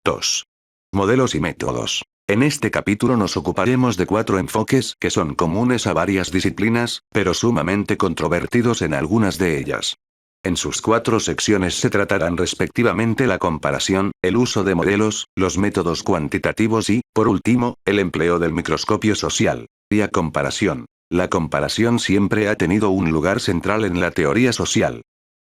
2. Modelos y métodos. En este capítulo nos ocuparemos de 4 enfoques que son comunes a varias disciplinas, pero sumamente controvertidos en algunas de ellas. En sus 4 secciones se tratarán respectivamente la comparación, el uso de modelos, los métodos cuantitativos y, por último, el empleo del microscopio social. Comparación. La comparación siempre ha tenido un lugar central en la teoría social.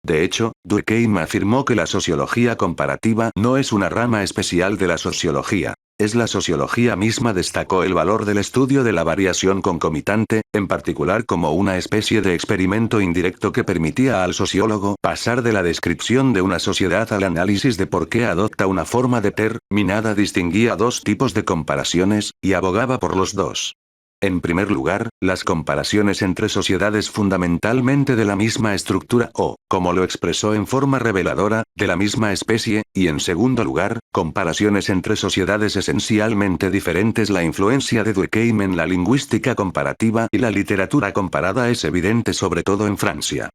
De hecho, Durkheim afirmó que la sociología comparativa no es una rama especial de la sociología. Es la sociología misma. Destacó el valor del estudio de la variación concomitante, en particular como una especie de experimento indirecto que permitía al sociólogo pasar de la descripción de una sociedad al análisis de por qué adopta una forma determinada. Distinguía 2 tipos de comparaciones, y abogaba por los 2. En primer lugar, las comparaciones entre sociedades fundamentalmente de la misma estructura o, como lo expresó en forma reveladora, de la misma especie, y en segundo lugar, comparaciones entre sociedades esencialmente diferentes. La influencia de Durkheim en la lingüística comparativa y la literatura comparada es evidente sobre todo en Francia.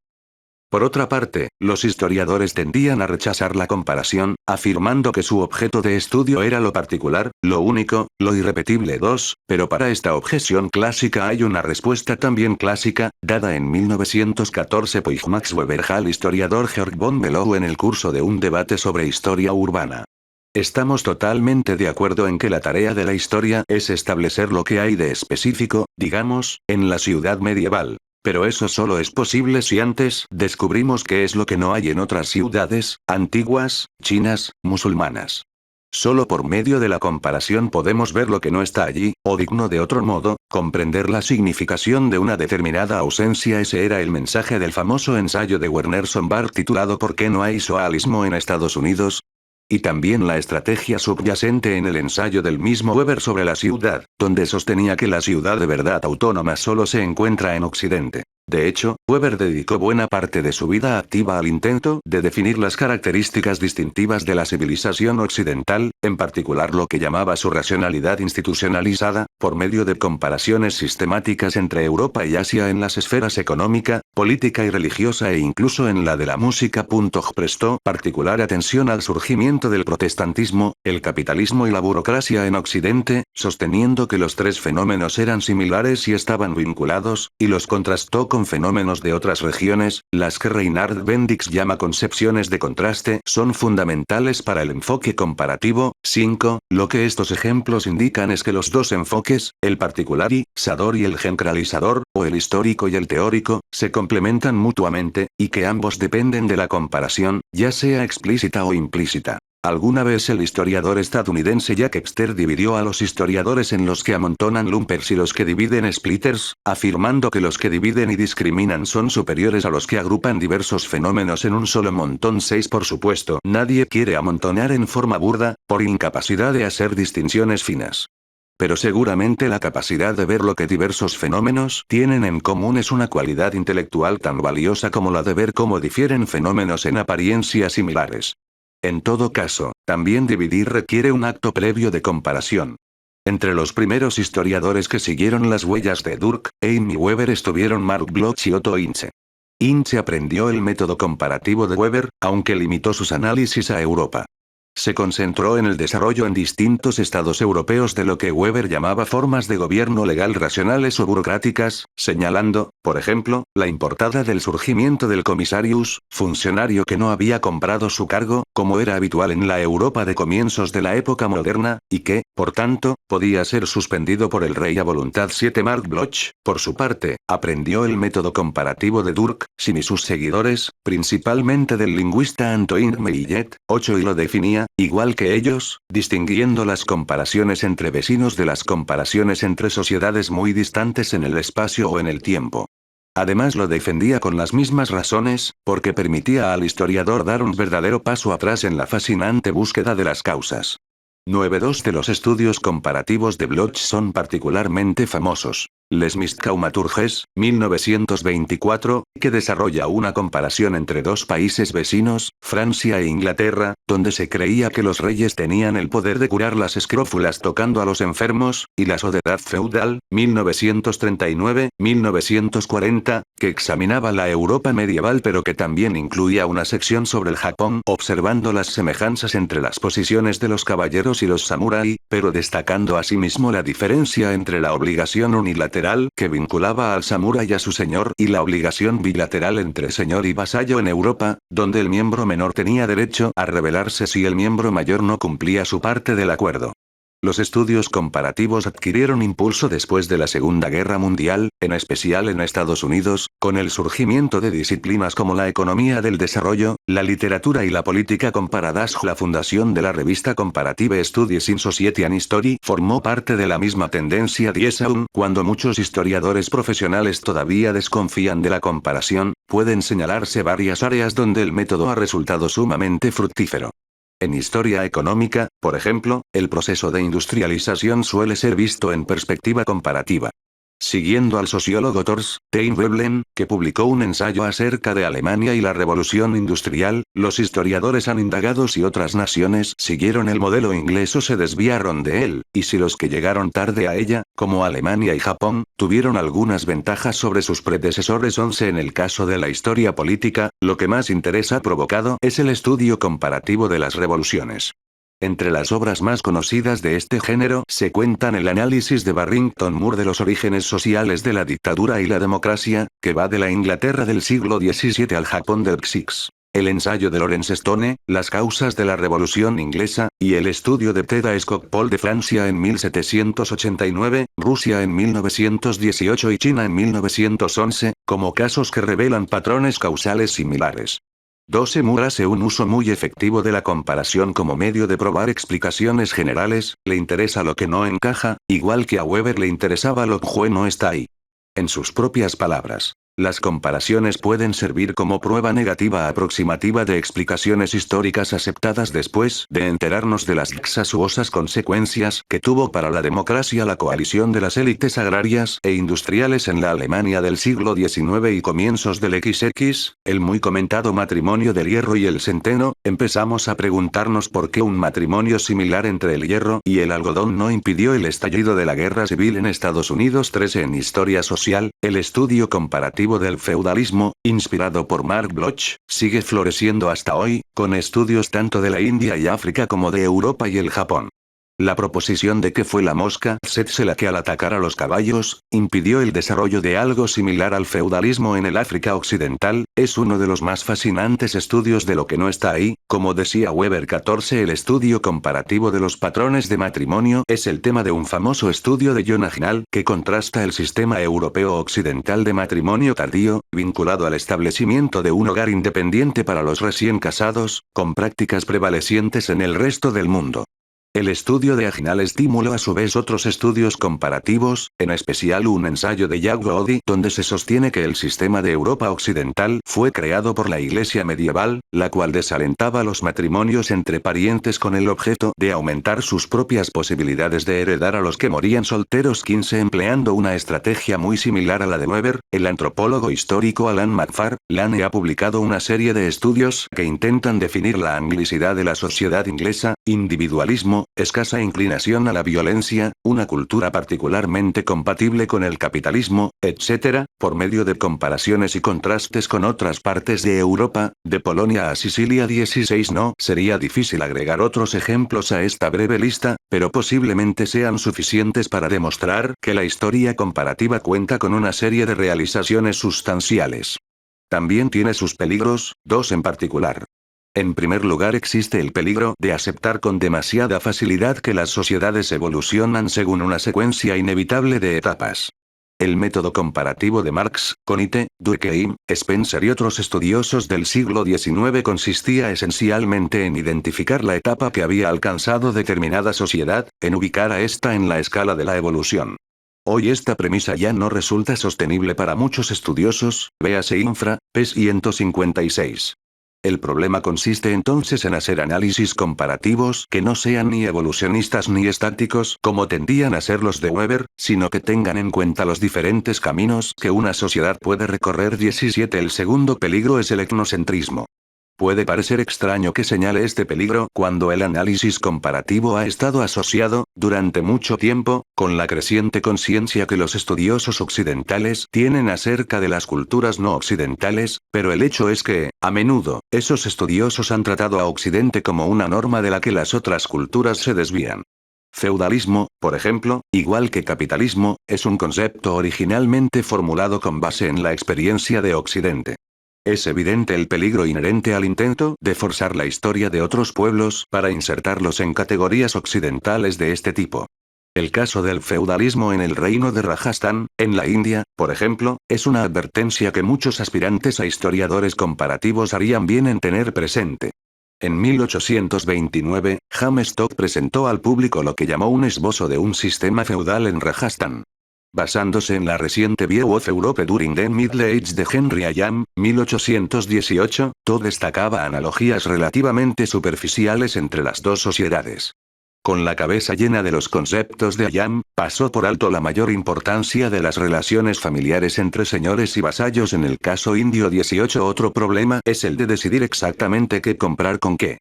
Por otra parte, los historiadores tendían a rechazar la comparación, afirmando que su objeto de estudio era lo particular, lo único, lo irrepetible. 2. Pero para esta objeción clásica hay una respuesta también clásica, dada en 1914 por Max Weber al historiador Georg von Below en el curso de un debate sobre historia urbana. Estamos totalmente de acuerdo en que la tarea de la historia es establecer lo que hay de específico, digamos, en la ciudad medieval. Pero eso solo es posible si antes descubrimos qué es lo que no hay en otras ciudades, antiguas, chinas, musulmanas. Solo por medio de la comparación podemos ver lo que no está allí, o digno de otro modo, comprender la significación de una determinada ausencia. Ese era el mensaje del famoso ensayo de Werner Sombart titulado ¿Por qué no hay socialismo en Estados Unidos? Y también la estrategia subyacente en el ensayo del mismo Weber sobre la ciudad, donde sostenía que la ciudad de verdad autónoma solo se encuentra en Occidente. De hecho, Weber dedicó buena parte de su vida activa al intento de definir las características distintivas de la civilización occidental, en particular lo que llamaba su racionalidad institucionalizada, por medio de comparaciones sistemáticas entre Europa y Asia en las esferas económica, política y religiosa e incluso en la de la música. Prestó particular atención al surgimiento del protestantismo, el capitalismo y la burocracia en Occidente, sosteniendo que los 3 fenómenos eran similares y estaban vinculados, y los contrastó con fenómenos de otras regiones, las que Reinhard Bendix llama concepciones de contraste, son fundamentales para el enfoque comparativo. 5. Lo que estos ejemplos indican es que los 2 enfoques, el particularizador y el generalizador, o el histórico y el teórico, se complementan mutuamente, y que ambos dependen de la comparación, ya sea explícita o implícita. Alguna vez el historiador estadounidense Jack Webster dividió a los historiadores en los que amontonan lumpers y los que dividen splitters, afirmando que los que dividen y discriminan son superiores a los que agrupan diversos fenómenos en un solo montón. 6. Por supuesto, nadie quiere amontonar en forma burda, por incapacidad de hacer distinciones finas. Pero seguramente la capacidad de ver lo que diversos fenómenos tienen en común es una cualidad intelectual tan valiosa como la de ver cómo difieren fenómenos en apariencia similares. En todo caso, también dividir requiere un acto previo de comparación. Entre los primeros historiadores que siguieron las huellas de Durkheim y Weber estuvieron Mark Bloch y Otto Ince. Ince aprendió el método comparativo de Weber, aunque limitó sus análisis a Europa. Se concentró en el desarrollo en distintos estados europeos de lo que Weber llamaba formas de gobierno legal racionales o burocráticas, señalando, por ejemplo, la importada del surgimiento del comisarius, funcionario que no había comprado su cargo, como era habitual en la Europa de comienzos de la época moderna, y que, por tanto, podía ser suspendido por el rey a voluntad. 7. Mark Bloch, por su parte, aprendió el método comparativo de Durkheim y sus seguidores, principalmente del lingüista Antoine Millet. 8. Y lo definía, igual que ellos, distinguiendo las comparaciones entre vecinos de las comparaciones entre sociedades muy distantes en el espacio o en el tiempo. Además lo defendía con las mismas razones, porque permitía al historiador dar un verdadero paso atrás en la fascinante búsqueda de las causas. 9. 2 de los estudios comparativos de Bloch son particularmente famosos. Les Thaumaturges, 1924, que desarrolla una comparación entre dos países vecinos, Francia e Inglaterra, donde se creía que los reyes tenían el poder de curar las escrófulas tocando a los enfermos, y la Sociedad Feudal, 1939-1940, que examinaba la Europa medieval pero que también incluía una sección sobre el Japón, observando las semejanzas entre las posiciones de los caballeros y los samurái, pero destacando asimismo la diferencia entre la obligación unilateral, que vinculaba al samurái a su señor, y la obligación bilateral entre señor y vasallo en Europa, donde el miembro menor tenía derecho a rebelarse si el miembro mayor no cumplía su parte del acuerdo. Los estudios comparativos adquirieron impulso después de la Segunda Guerra Mundial, en especial en Estados Unidos, con el surgimiento de disciplinas como la economía del desarrollo, la literatura y la política comparadas. La fundación de la revista Comparative Studies in Society and History formó parte de la misma tendencia 10 aún cuando muchos historiadores profesionales todavía desconfían de la comparación, pueden señalarse varias áreas donde el método ha resultado sumamente fructífero. En historia económica, por ejemplo, el proceso de industrialización suele ser visto en perspectiva comparativa. Siguiendo al sociólogo Thorstein Veblen, que publicó un ensayo acerca de Alemania y la revolución industrial, los historiadores han indagado si otras naciones siguieron el modelo inglés o se desviaron de él, y si los que llegaron tarde a ella, como Alemania y Japón, tuvieron algunas ventajas sobre sus predecesores. 11. En el caso de la historia política, lo que más interés ha provocado es el estudio comparativo de las revoluciones. Entre las obras más conocidas de este género se cuentan el análisis de Barrington Moore de los orígenes sociales de la dictadura y la democracia, que va de la Inglaterra del siglo XVII al Japón del XX. El ensayo de Lawrence Stone, Las causas de la Revolución Inglesa, y el estudio de Theda Skocpol de Francia en 1789, Rusia en 1918 y China en 1911, como casos que revelan patrones causales similares. 12. Moore hace un uso muy efectivo de la comparación como medio de probar explicaciones generales, le interesa lo que no encaja, igual que a Weber le interesaba lo que no está ahí. En sus propias palabras, las comparaciones pueden servir como prueba negativa aproximativa de explicaciones históricas aceptadas después de enterarnos de las exasuosas consecuencias que tuvo para la democracia la coalición de las élites agrarias e industriales en la Alemania del siglo XIX y comienzos del XX, el muy comentado matrimonio del hierro y el centeno. Empezamos a preguntarnos por qué un matrimonio similar entre el hierro y el algodón no impidió el estallido de la guerra civil en Estados Unidos. 13. En historia social, el estudio comparativo del feudalismo, inspirado por Mark Bloch, sigue floreciendo hasta hoy, con estudios tanto de la India y África como de Europa y el Japón. La proposición de que fue la mosca tsetse la que al atacar a los caballos, impidió el desarrollo de algo similar al feudalismo en el África occidental, es uno de los más fascinantes estudios de lo que no está ahí, como decía Weber. 14. El estudio comparativo de los patrones de matrimonio es el tema de un famoso estudio de John Agnall, que contrasta el sistema europeo occidental de matrimonio tardío, vinculado al establecimiento de un hogar independiente para los recién casados, con prácticas prevalecientes en el resto del mundo. El estudio de Agnall estimuló a su vez otros estudios comparativos, en especial un ensayo de Jack Goody, donde se sostiene que el sistema de Europa occidental fue creado por la Iglesia medieval, la cual desalentaba los matrimonios entre parientes con el objeto de aumentar sus propias posibilidades de heredar a los que morían solteros. 15. Empleando una estrategia muy similar a la de Weber, el antropólogo histórico Alan McFarlane ha publicado una serie de estudios que intentan definir la anglicidad de la sociedad inglesa, individualismo, escasa inclinación a la violencia, una cultura particularmente compatible con el capitalismo, etc., por medio de comparaciones y contrastes con otras partes de Europa, de Polonia a Sicilia. 16. No sería difícil agregar otros ejemplos a esta breve lista, pero posiblemente sean suficientes para demostrar que la historia comparativa cuenta con una serie de realizaciones sustanciales. También tiene sus peligros, dos en particular. En primer lugar, existe el peligro de aceptar con demasiada facilidad que las sociedades evolucionan según una secuencia inevitable de etapas. El método comparativo de Marx, Comte, Durkheim, Spencer y otros estudiosos del siglo XIX consistía esencialmente en identificar la etapa que había alcanzado determinada sociedad, en ubicar a esta en la escala de la evolución. Hoy esta premisa ya no resulta sostenible para muchos estudiosos, véase Infra, p. 156. El problema consiste entonces en hacer análisis comparativos que no sean ni evolucionistas ni estáticos como tendían a ser los de Weber, sino que tengan en cuenta los diferentes caminos que una sociedad puede recorrer. 17. El segundo peligro es el etnocentrismo. Puede parecer extraño que señale este peligro cuando el análisis comparativo ha estado asociado, durante mucho tiempo, con la creciente conciencia que los estudiosos occidentales tienen acerca de las culturas no occidentales, pero el hecho es que, a menudo, esos estudiosos han tratado a Occidente como una norma de la que las otras culturas se desvían. Feudalismo, por ejemplo, igual que capitalismo, es un concepto originalmente formulado con base en la experiencia de Occidente. Es evidente el peligro inherente al intento de forzar la historia de otros pueblos para insertarlos en categorías occidentales de este tipo. El caso del feudalismo en el reino de Rajastán, en la India, por ejemplo, es una advertencia que muchos aspirantes a historiadores comparativos harían bien en tener presente. En 1829, James Stock presentó al público lo que llamó un esbozo de un sistema feudal en Rajastán. Basándose en la reciente View of Europe During the Middle Age de Henry Allam, 1818, Todd destacaba analogías relativamente superficiales entre las dos sociedades. Con la cabeza llena de los conceptos de Allam, pasó por alto la mayor importancia de las relaciones familiares entre señores y vasallos en el caso indio. 18. Otro problema es el de decidir exactamente qué comprar con qué.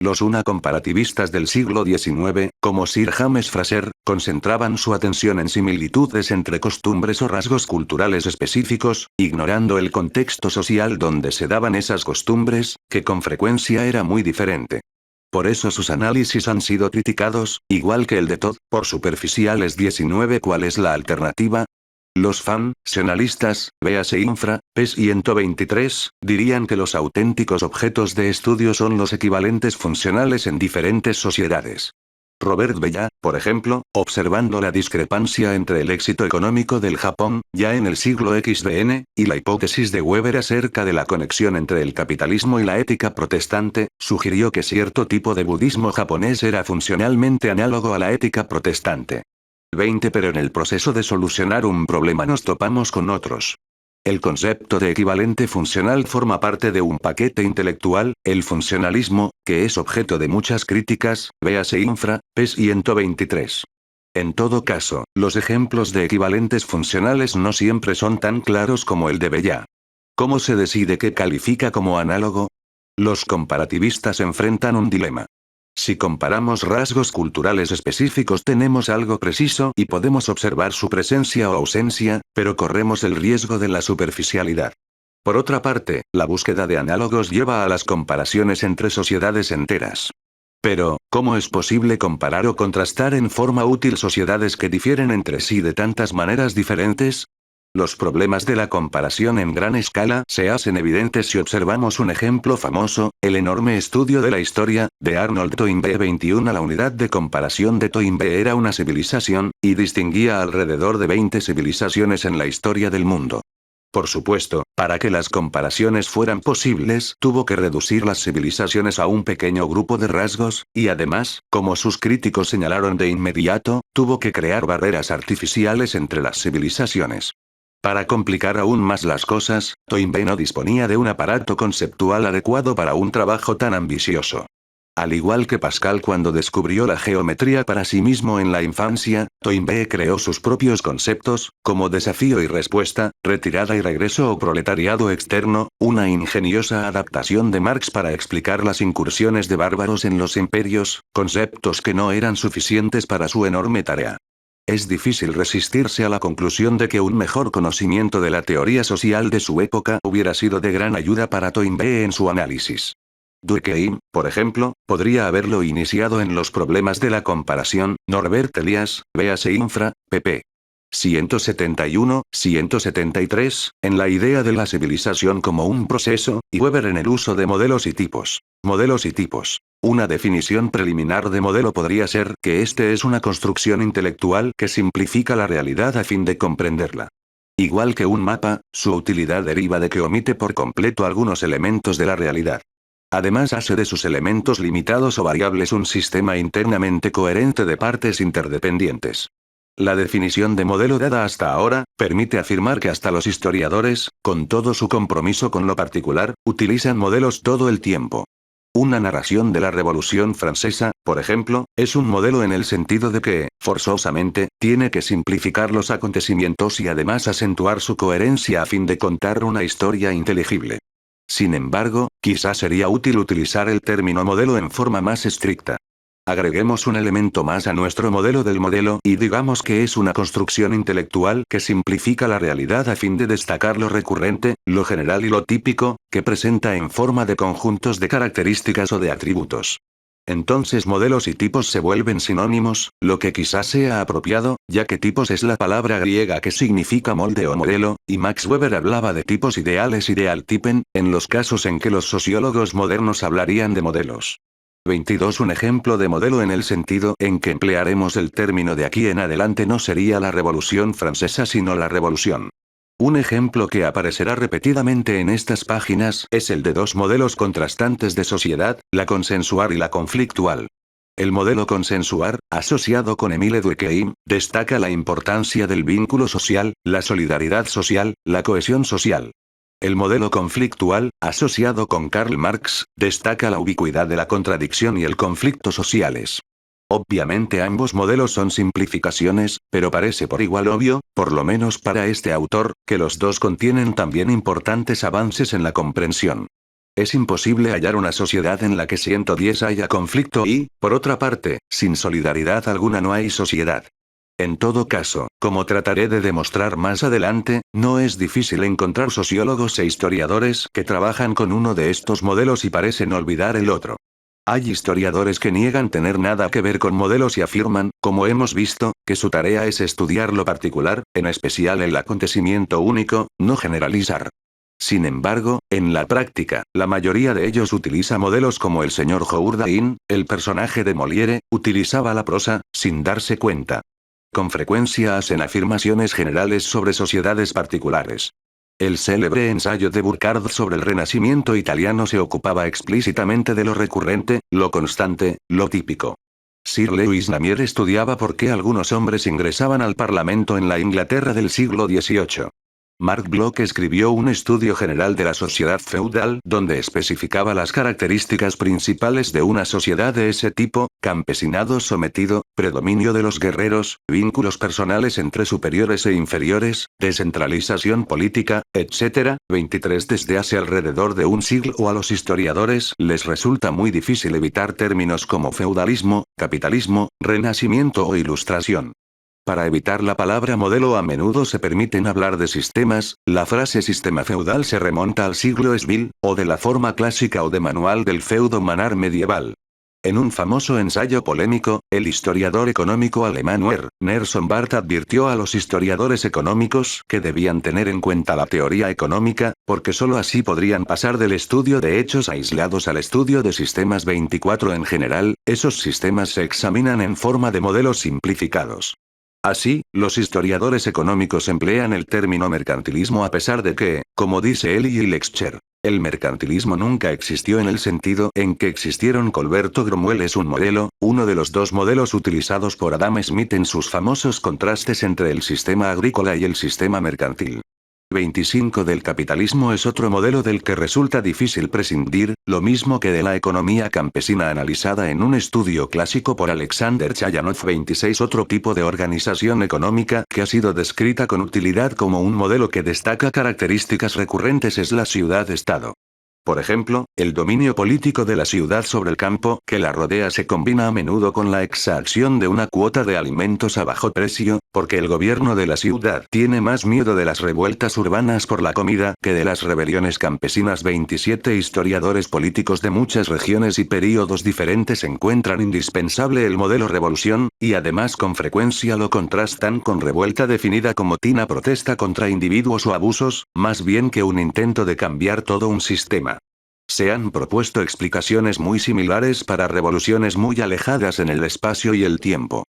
Los comparativistas del siglo XIX, como Sir James Fraser, concentraban su atención en similitudes entre costumbres o rasgos culturales específicos, ignorando el contexto social donde se daban esas costumbres, que con frecuencia era muy diferente. Por eso sus análisis han sido criticados, igual que el de Todd, por superficiales. 19. ¿Cuál es la alternativa? Los funcionalistas, véase Infra, p. 123, dirían que los auténticos objetos de estudio son los equivalentes funcionales en diferentes sociedades. Robert Bella, por ejemplo, observando la discrepancia entre el éxito económico del Japón, ya en el siglo XVN, y la hipótesis de Weber acerca de la conexión entre el capitalismo y la ética protestante, sugirió que cierto tipo de budismo japonés era funcionalmente análogo a la ética protestante. 20. Pero en el proceso de solucionar un problema nos topamos con otros. El concepto de equivalente funcional forma parte de un paquete intelectual, el funcionalismo, que es objeto de muchas críticas, véase Infra, p. 123. En todo caso, los ejemplos de equivalentes funcionales no siempre son tan claros como el de Bella. ¿Cómo se decide qué califica como análogo? Los comparativistas enfrentan un dilema. Si comparamos rasgos culturales específicos tenemos algo preciso y podemos observar su presencia o ausencia, pero corremos el riesgo de la superficialidad. Por otra parte, la búsqueda de análogos lleva a las comparaciones entre sociedades enteras. Pero, ¿cómo es posible comparar o contrastar en forma útil sociedades que difieren entre sí de tantas maneras diferentes? Los problemas de la comparación en gran escala se hacen evidentes si observamos un ejemplo famoso, el enorme estudio de la historia, de Arnold Toynbee. 21. La unidad de comparación de Toynbee era una civilización, y distinguía alrededor de 20 civilizaciones en la historia del mundo. Por supuesto, para que las comparaciones fueran posibles, tuvo que reducir las civilizaciones a un pequeño grupo de rasgos, y además, como sus críticos señalaron de inmediato, tuvo que crear barreras artificiales entre las civilizaciones. Para complicar aún más las cosas, Toynbee no disponía de un aparato conceptual adecuado para un trabajo tan ambicioso. Al igual que Pascal cuando descubrió la geometría para sí mismo en la infancia, Toynbee creó sus propios conceptos, como desafío y respuesta, retirada y regreso o proletariado externo, una ingeniosa adaptación de Marx para explicar las incursiones de bárbaros en los imperios, conceptos que no eran suficientes para su enorme tarea. Es difícil resistirse a la conclusión de que un mejor conocimiento de la teoría social de su época hubiera sido de gran ayuda para Toynbee en su análisis. Durkheim, por ejemplo, podría haberlo iniciado en los problemas de la comparación. Norbert Elias, véase Infra, pp. 171, 173, en la idea de la civilización como un proceso, y Weber en el uso de modelos y tipos. Modelos y tipos. Una definición preliminar de modelo podría ser que este es una construcción intelectual que simplifica la realidad a fin de comprenderla. Igual que un mapa, su utilidad deriva de que omite por completo algunos elementos de la realidad. Además hace de sus elementos limitados o variables un sistema internamente coherente de partes interdependientes. La definición de modelo dada hasta ahora, permite afirmar que hasta los historiadores, Con todo su compromiso con lo particular, utilizan modelos todo el tiempo. Una narración de la Revolución Francesa, por ejemplo, es un modelo en el sentido de que, forzosamente, tiene que simplificar los acontecimientos y además acentuar su coherencia a fin de contar una historia inteligible. Sin embargo, quizás sería útil utilizar el término modelo en forma más estricta. Agreguemos un elemento más a nuestro modelo del modelo y digamos que es una construcción intelectual que simplifica la realidad a fin de destacar lo recurrente, lo general y lo típico, que presenta en forma de conjuntos de características o de atributos. Entonces modelos y tipos se vuelven sinónimos, lo que quizás sea apropiado, ya que tipos es la palabra griega que significa molde o modelo, y Max Weber hablaba de tipos ideales Idealtypen, en los casos en que los sociólogos modernos hablarían de modelos. 22. Un ejemplo de modelo en el sentido en que emplearemos el término de aquí en adelante no sería la Revolución Francesa sino la Revolución. Un ejemplo que aparecerá repetidamente en estas páginas es el de dos modelos contrastantes de sociedad, la consensual y la conflictual. El modelo consensual, asociado con Émile Durkheim, destaca la importancia del vínculo social, la solidaridad social, la cohesión social. El modelo conflictual, asociado con Karl Marx, destaca la ubicuidad de la contradicción y el conflicto sociales. Obviamente ambos modelos son simplificaciones, pero parece por igual obvio, por lo menos para este autor, que los dos contienen también importantes avances en la comprensión. Es imposible hallar una sociedad en la que 110 haya conflicto y, por otra parte, sin solidaridad alguna no hay sociedad. En todo caso, como trataré de demostrar más adelante, no es difícil encontrar sociólogos e historiadores que trabajan con uno de estos modelos y parecen olvidar el otro. Hay historiadores que niegan tener nada que ver con modelos y afirman, como hemos visto, que su tarea es estudiar lo particular, en especial el acontecimiento único, no generalizar. Sin embargo, en la práctica, la mayoría de ellos utiliza modelos como el señor Jourdain, el personaje de Molière, utilizaba la prosa, sin darse cuenta. Con frecuencia hacen afirmaciones generales sobre sociedades particulares. El célebre ensayo de Burckhardt sobre el Renacimiento italiano se ocupaba explícitamente de lo recurrente, lo constante, lo típico. Sir Lewis Lamier estudiaba por qué algunos hombres ingresaban al Parlamento en la Inglaterra del siglo XVIII. Mark Bloch escribió un estudio general de la sociedad feudal donde especificaba las características principales de una sociedad de ese tipo: campesinado sometido, predominio de los guerreros, vínculos personales entre superiores e inferiores, descentralización política, etc. 23. Desde hace alrededor de un siglo a los historiadores les resulta muy difícil evitar términos como feudalismo, capitalismo, renacimiento o ilustración. Para evitar la palabra modelo a menudo se permiten hablar de sistemas, la frase sistema feudal se remonta al siglo Svil, o de la forma clásica o de manual del feudo manar medieval. En un famoso ensayo polémico, el historiador económico alemán Nerson Barth advirtió a los historiadores económicos que debían tener en cuenta la teoría económica, porque sólo así podrían pasar del estudio de hechos aislados al estudio de sistemas. 24. En general, esos sistemas se examinan en forma de modelos simplificados. Así, los historiadores económicos emplean el término mercantilismo a pesar de que, como dice Elie y Lexcher, el mercantilismo nunca existió en el sentido en que existieron. Colberto Cromwell es un modelo, uno de los dos modelos utilizados por Adam Smith en sus famosos contrastes entre el sistema agrícola y el sistema mercantil. 25. Del capitalismo es otro modelo del que resulta difícil prescindir, lo mismo que de la economía campesina analizada en un estudio clásico por Alexander Chayanov. 26. Otro tipo de organización económica que ha sido descrita con utilidad como un modelo que destaca características recurrentes es la ciudad-estado. Por ejemplo, el dominio político de la ciudad sobre el campo que la rodea se combina a menudo con la exacción de una cuota de alimentos a bajo precio, porque el gobierno de la ciudad tiene más miedo de las revueltas urbanas por la comida que de las rebeliones campesinas. 27. Historiadores políticos de muchas regiones y períodos diferentes encuentran indispensable el modelo revolución, y además con frecuencia lo contrastan con revuelta definida como tina protesta contra individuos o abusos, más bien que un intento de cambiar todo un sistema. Se han propuesto explicaciones muy similares para revoluciones muy alejadas en el espacio y el tiempo.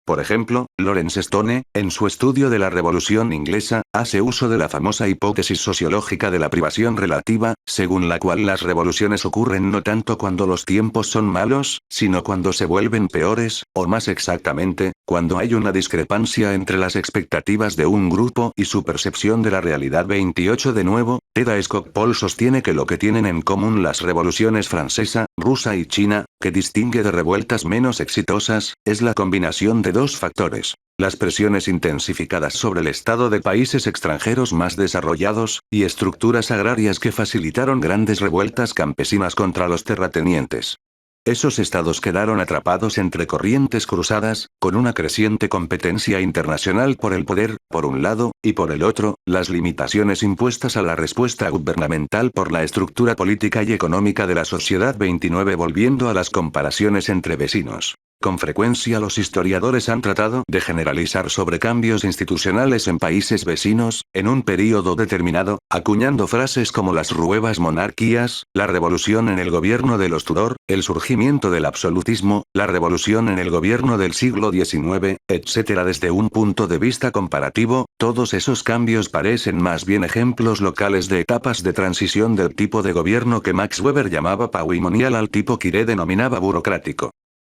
Por ejemplo, Lawrence Stone, en su estudio de la Revolución Inglesa, hace uso de la famosa hipótesis sociológica de la privación relativa, según la cual las revoluciones ocurren no tanto cuando los tiempos son malos, sino cuando se vuelven peores, o más exactamente, Cuando hay una discrepancia entre las expectativas de un grupo y su percepción de la realidad. 28 De nuevo, Teda Skocpol sostiene que lo que tienen en común las revoluciones francesa, rusa y china, que distingue de revueltas menos exitosas, es la combinación de dos factores: las presiones intensificadas sobre el Estado de países extranjeros más desarrollados, y estructuras agrarias que facilitaron grandes revueltas campesinas contra los terratenientes. Esos estados quedaron atrapados entre corrientes cruzadas, con una creciente competencia internacional por el poder, por un lado, y por el otro, las limitaciones impuestas a la respuesta gubernamental por la estructura política y económica de la sociedad. 29 Volviendo a las comparaciones entre vecinos. Con frecuencia los historiadores han tratado de generalizar sobre cambios institucionales en países vecinos, en un período determinado, acuñando frases como las nuevas monarquías, la revolución en el gobierno de los Tudor, el surgimiento del absolutismo, la revolución en el gobierno del siglo XIX, etc. Desde un punto de vista comparativo, todos esos cambios parecen más bien ejemplos locales de etapas de transición del tipo de gobierno que Max Weber llamaba patrimonial al tipo que Ire denominaba burocrático.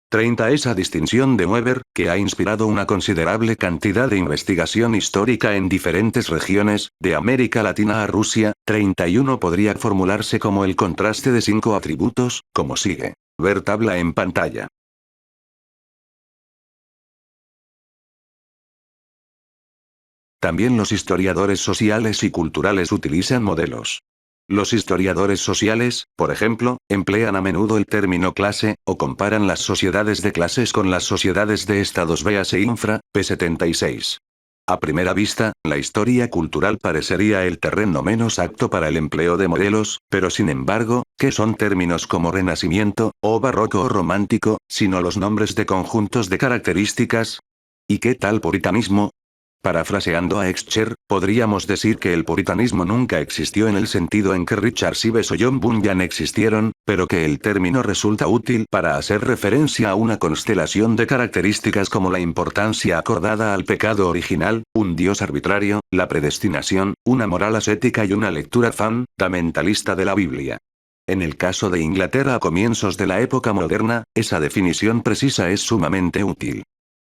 30 Esa distinción de Weber, que ha inspirado una considerable cantidad de investigación histórica en diferentes regiones, de América Latina a Rusia. 31 Podría formularse como el contraste de 5 atributos, como sigue. Ver tabla en pantalla. También los historiadores sociales y culturales utilizan modelos. Los historiadores sociales, por ejemplo, emplean a menudo el término clase, o comparan las sociedades de clases con las sociedades de estados. Véase infra, p. 76. A primera vista, la historia cultural parecería el terreno menos apto para el empleo de modelos, pero sin embargo, ¿qué son términos como renacimiento, o barroco o romántico, sino los nombres de conjuntos de características? ¿Y qué tal puritanismo? Parafraseando a Escher, podríamos decir que el puritanismo nunca existió en el sentido en que Richard Sibbes o John Bunyan existieron, pero que el término resulta útil para hacer referencia a una constelación de características como la importancia acordada al pecado original, un Dios arbitrario, la predestinación, una moral ascética y una lectura fundamentalista de la Biblia. En el caso de Inglaterra a comienzos de la época moderna, esa definición precisa es sumamente útil.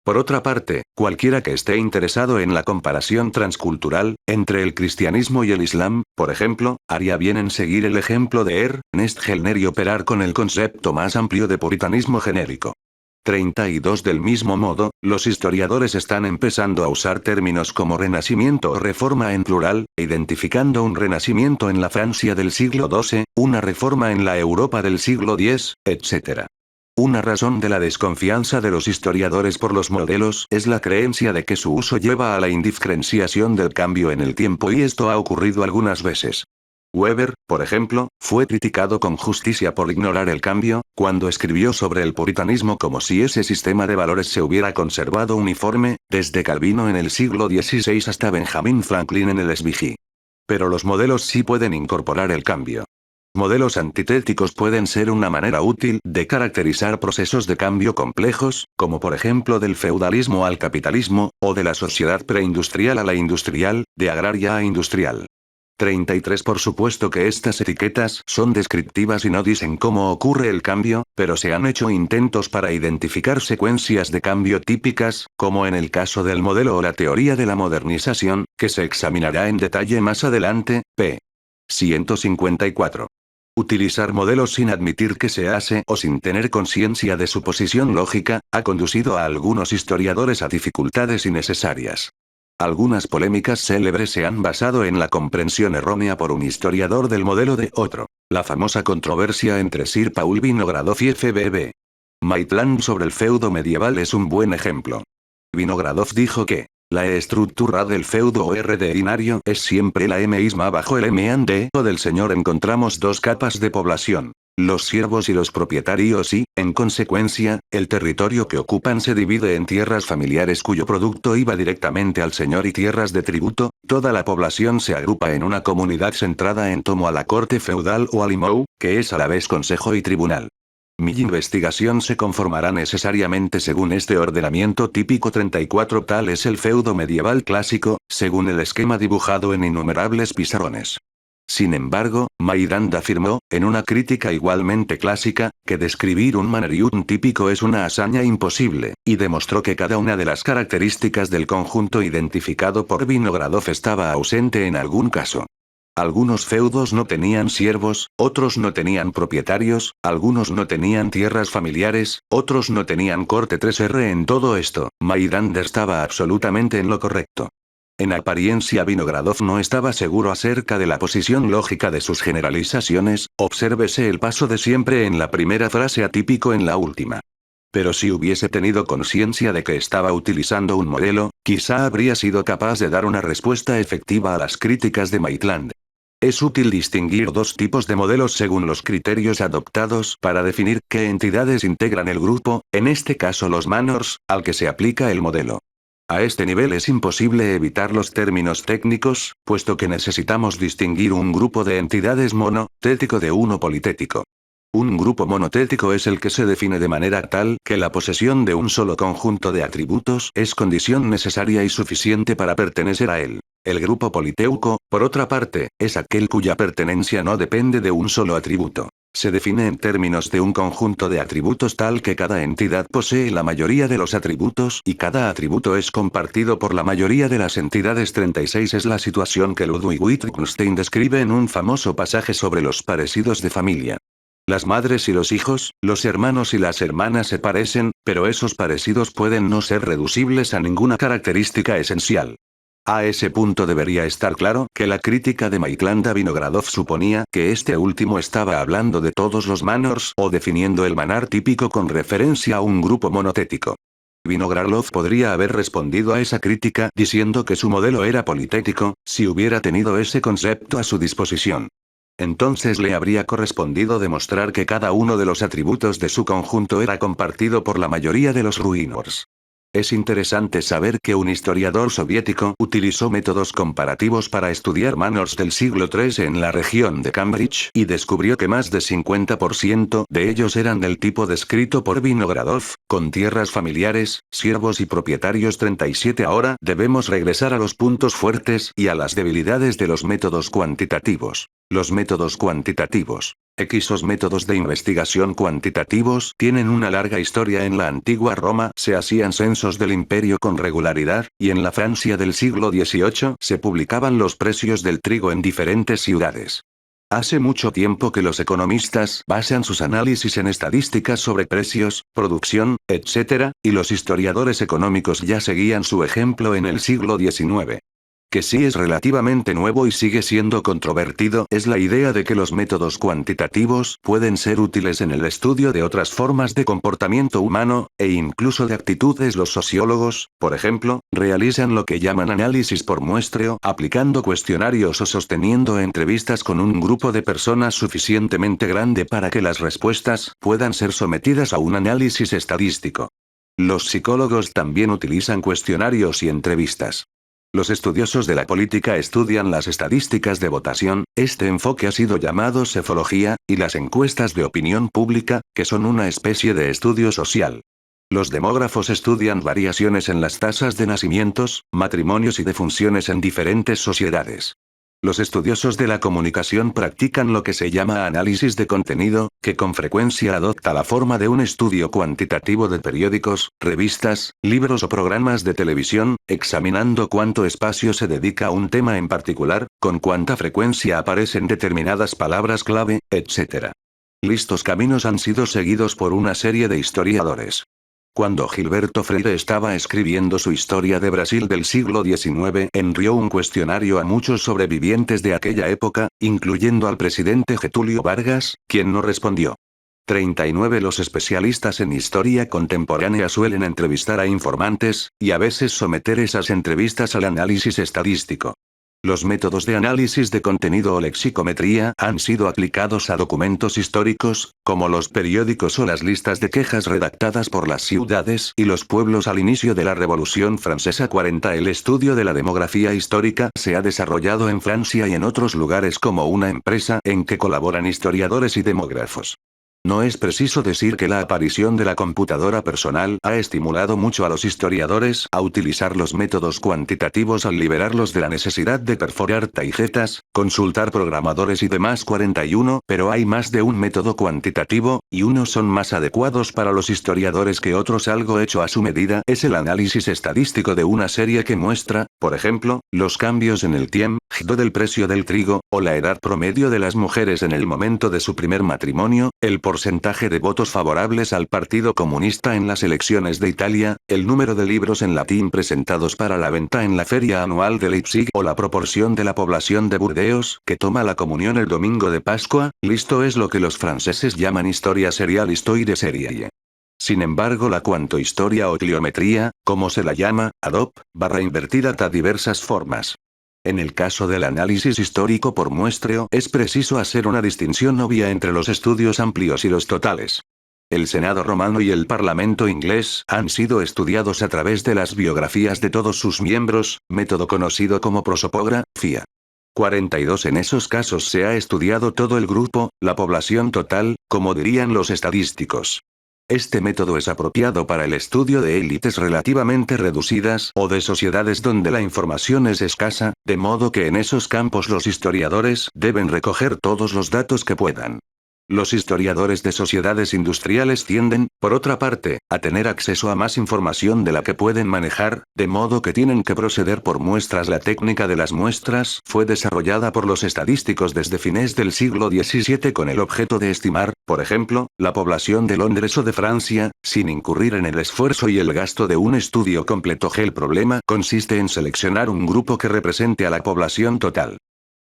Por otra parte, cualquiera que esté interesado en la comparación transcultural, entre el cristianismo y el islam, por ejemplo, haría bien en seguir el ejemplo de Ernest Gellner y operar con el concepto más amplio de puritanismo genérico. 32 Del mismo modo, los historiadores están empezando a usar términos como renacimiento o reforma en plural, identificando un renacimiento en la Francia del siglo XII, una reforma en la Europa del siglo X, etc. Una razón de la desconfianza de los historiadores por los modelos es la creencia de que su uso lleva a la indiferenciación del cambio en el tiempo, y esto ha ocurrido algunas veces. Weber, por ejemplo, fue criticado con justicia por ignorar el cambio, cuando escribió sobre el puritanismo como si ese sistema de valores se hubiera conservado uniforme, desde Calvino en el siglo XVI hasta Benjamin Franklin en el SVG. Pero los modelos sí pueden incorporar el cambio. Modelos antitéticos pueden ser una manera útil de caracterizar procesos de cambio complejos, como por ejemplo del feudalismo al capitalismo, o de la sociedad preindustrial a la industrial, de agraria a industrial. 33 Por supuesto que estas etiquetas son descriptivas y no dicen cómo ocurre el cambio, pero se han hecho intentos para identificar secuencias de cambio típicas, como en el caso del modelo o la teoría de la modernización, que se examinará en detalle más adelante, p. 154. Utilizar modelos sin admitir que se hace o sin tener conciencia de su posición lógica, ha conducido a algunos historiadores a dificultades innecesarias. Algunas polémicas célebres se han basado en la comprensión errónea por un historiador del modelo de otro. La famosa controversia entre Sir Paul Vinogradov y F.B.B. Maitland sobre el feudo medieval es un buen ejemplo. Vinogradov dijo que la estructura del feudo ordinario es siempre la misma. Bajo el mandado del señor encontramos dos capas de población: los siervos y los propietarios y, en consecuencia, el territorio que ocupan se divide en tierras familiares cuyo producto iba directamente al señor y tierras de tributo. Toda la población se agrupa en una comunidad centrada en torno a la corte feudal o alimou, que es a la vez consejo y tribunal. Mi investigación se conformará necesariamente según este ordenamiento típico. 34 Tal es el feudo medieval clásico, según el esquema dibujado en innumerables pizarrones. Sin embargo, Maitland afirmó, en una crítica igualmente clásica, que describir un manerium típico es una hazaña imposible, y demostró que cada una de las características del conjunto identificado por Vinogradov estaba ausente en algún caso. Algunos feudos no tenían siervos, otros no tenían propietarios, algunos no tenían tierras familiares, otros no tenían corte 3R. En todo esto, Maitland estaba absolutamente en lo correcto. En apariencia Vinogradov no estaba seguro acerca de la posición lógica de sus generalizaciones, obsérvese el paso de siempre en la primera frase atípico en la última. Pero si hubiese tenido conciencia de que estaba utilizando un modelo, quizá habría sido capaz de dar una respuesta efectiva a las críticas de Maitland. Es útil distinguir dos tipos de modelos según los criterios adoptados para definir qué entidades integran el grupo, en este caso los manors, al que se aplica el modelo. A este nivel es imposible evitar los términos técnicos, puesto que necesitamos distinguir un grupo de entidades monotético de uno politético. Un grupo monotético es el que se define de manera tal que la posesión de un solo conjunto de atributos es condición necesaria y suficiente para pertenecer a él. El grupo politéuco, por otra parte, es aquel cuya pertenencia no depende de un solo atributo. Se define en términos de un conjunto de atributos tal que cada entidad posee la mayoría de los atributos y cada atributo es compartido por la mayoría de las entidades. 36 es la situación que Ludwig Wittgenstein describe en un famoso pasaje sobre los parecidos de familia. Las madres y los hijos, los hermanos y las hermanas se parecen, pero esos parecidos pueden no ser reducibles a ninguna característica esencial. A ese punto debería estar claro que la crítica de Maitland a Vinogradov suponía que este último estaba hablando de todos los manors o definiendo el manar típico con referencia a un grupo monotético. Vinogradov podría haber respondido a esa crítica diciendo que su modelo era politético, si hubiera tenido ese concepto a su disposición. Entonces le habría correspondido demostrar que cada uno de los atributos de su conjunto era compartido por la mayoría de los ruinors. Es interesante saber que un historiador soviético utilizó métodos comparativos para estudiar manors del siglo III en la región de Cambridge y descubrió que más de 50% de ellos eran del tipo descrito por Vinogradov, con tierras familiares, siervos y propietarios. 37 Ahora debemos regresar a los puntos fuertes y a las debilidades de los métodos cuantitativos. Los métodos cuantitativos. Los métodos de investigación cuantitativos tienen una larga historia. En la antigua Roma se hacían censos del imperio con regularidad, y en la Francia del siglo XVIII se publicaban los precios del trigo en diferentes ciudades. Hace mucho tiempo que los economistas basan sus análisis en estadísticas sobre precios, producción, etc., y los historiadores económicos ya seguían su ejemplo en el siglo XIX. Que sí es relativamente nuevo y sigue siendo controvertido es la idea de que los métodos cuantitativos pueden ser útiles en el estudio de otras formas de comportamiento humano, e incluso de actitudes. Los sociólogos, por ejemplo, realizan lo que llaman análisis por muestreo, aplicando cuestionarios o sosteniendo entrevistas con un grupo de personas suficientemente grande para que las respuestas puedan ser sometidas a un análisis estadístico. Los psicólogos también utilizan cuestionarios y entrevistas. Los estudiosos de la política estudian las estadísticas de votación, este enfoque ha sido llamado cefología, y las encuestas de opinión pública, que son una especie de estudio social. Los demógrafos estudian variaciones en las tasas de nacimientos, matrimonios y defunciones en diferentes sociedades. Los estudiosos de la comunicación practican lo que se llama análisis de contenido, que con frecuencia adopta la forma de un estudio cuantitativo de periódicos, revistas, libros o programas de televisión, examinando cuánto espacio se dedica a un tema en particular, con cuánta frecuencia aparecen determinadas palabras clave, etc. Listos caminos han sido seguidos por una serie de historiadores. Cuando Gilberto Freire estaba escribiendo su Historia de Brasil del siglo XIX, envió un cuestionario a muchos sobrevivientes de aquella época, incluyendo al presidente Getúlio Vargas, quien no respondió. 39 Los especialistas en historia contemporánea suelen entrevistar a informantes, y a veces someter esas entrevistas al análisis estadístico. Los métodos de análisis de contenido o lexicometría han sido aplicados a documentos históricos, como los periódicos o las listas de quejas redactadas por las ciudades y los pueblos al inicio de la Revolución Francesa. 40 El estudio de la demografía histórica se ha desarrollado en Francia y en otros lugares como una empresa en que colaboran historiadores y demógrafos. No es preciso decir que la aparición de la computadora personal ha estimulado mucho a los historiadores a utilizar los métodos cuantitativos al liberarlos de la necesidad de perforar tarjetas, consultar programadores y demás. 41. Pero hay más de un método cuantitativo, y unos son más adecuados para los historiadores que otros. Algo hecho a su medida es el análisis estadístico de una serie que muestra, por ejemplo, los cambios en el tiempo del precio del trigo, o la edad promedio de las mujeres en el momento de su primer matrimonio, el porcentaje de votos favorables al Partido Comunista en las elecciones de Italia, el número de libros en latín presentados para la venta en la feria anual de Leipzig o la proporción de la población de Burdeos que toma la comunión el domingo de Pascua. Listo es lo que los franceses llaman historia serial, histoire de serie. Sin embargo, la cuantohistoria o cliometría, como se la llama, invertida ta diversas formas. En el caso del análisis histórico por muestreo, es preciso hacer una distinción obvia entre los estudios amplios y los totales. El Senado romano y el Parlamento inglés han sido estudiados a través de las biografías de todos sus miembros, método conocido como prosopografía. 42. En esos casos se ha estudiado todo el grupo, la población total, como dirían los estadísticos. Este método es apropiado para el estudio de élites relativamente reducidas o de sociedades donde la información es escasa, de modo que en esos campos los historiadores deben recoger todos los datos que puedan. Los historiadores de sociedades industriales tienden, por otra parte, a tener acceso a más información de la que pueden manejar, de modo que tienen que proceder por muestras. La técnica de las muestras fue desarrollada por los estadísticos desde fines del siglo XVII con el objeto de estimar, por ejemplo, la población de Londres o de Francia, sin incurrir en el esfuerzo y el gasto de un estudio completo. El problema consiste en seleccionar un grupo que represente a la población total.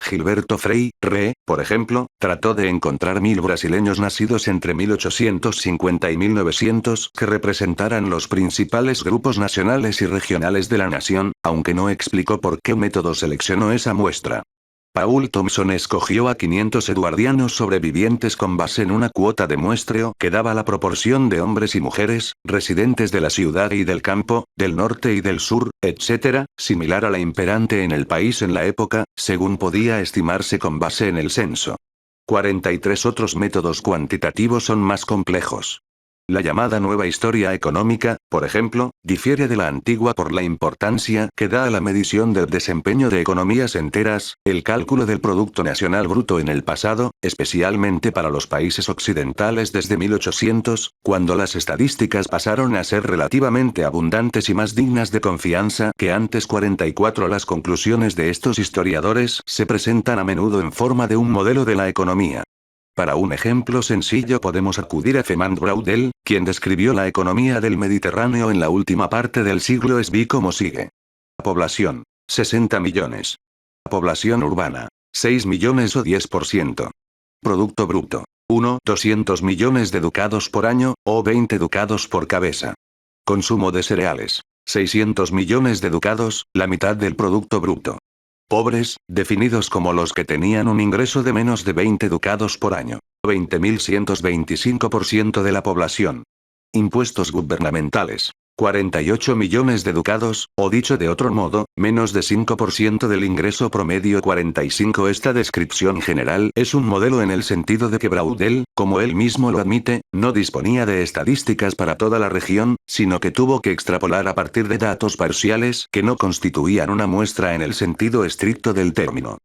Gilberto Freire, por ejemplo, trató de encontrar 1000 brasileños nacidos entre 1850 y 1900 que representaran los principales grupos nacionales y regionales de la nación, aunque no explicó por qué método seleccionó esa muestra. Paul Thompson escogió a 500 eduardianos sobrevivientes con base en una cuota de muestreo que daba la proporción de hombres y mujeres, residentes de la ciudad y del campo, del norte y del sur, etc., similar a la imperante en el país en la época, según podía estimarse con base en el censo. 43 Otros métodos cuantitativos son más complejos. La llamada nueva historia económica, por ejemplo, difiere de la antigua por la importancia que da a la medición del desempeño de economías enteras, el cálculo del Producto Nacional Bruto en el pasado, especialmente para los países occidentales desde 1800, cuando las estadísticas pasaron a ser relativamente abundantes y más dignas de confianza que antes. 44 Las conclusiones de estos historiadores se presentan a menudo en forma de un modelo de la economía. Para un ejemplo sencillo podemos acudir a Fernand Braudel, quien describió la economía del Mediterráneo en la última parte del siglo SV como sigue. Población: 60 millones. Población urbana: 6 millones o 10%. Producto bruto: 200 millones de ducados por año, o 20 ducados por cabeza. Consumo de cereales: 600 millones de ducados, la mitad del producto bruto. Pobres, definidos como los que tenían un ingreso de menos de 20 ducados por año. 20.125% de la población. Impuestos gubernamentales: 48 millones de ducados, o dicho de otro modo, menos de 5% del ingreso promedio. 45 Esta descripción general es un modelo en el sentido de que Braudel, como él mismo lo admite, no disponía de estadísticas para toda la región, sino que tuvo que extrapolar a partir de datos parciales que no constituían una muestra en el sentido estricto del término.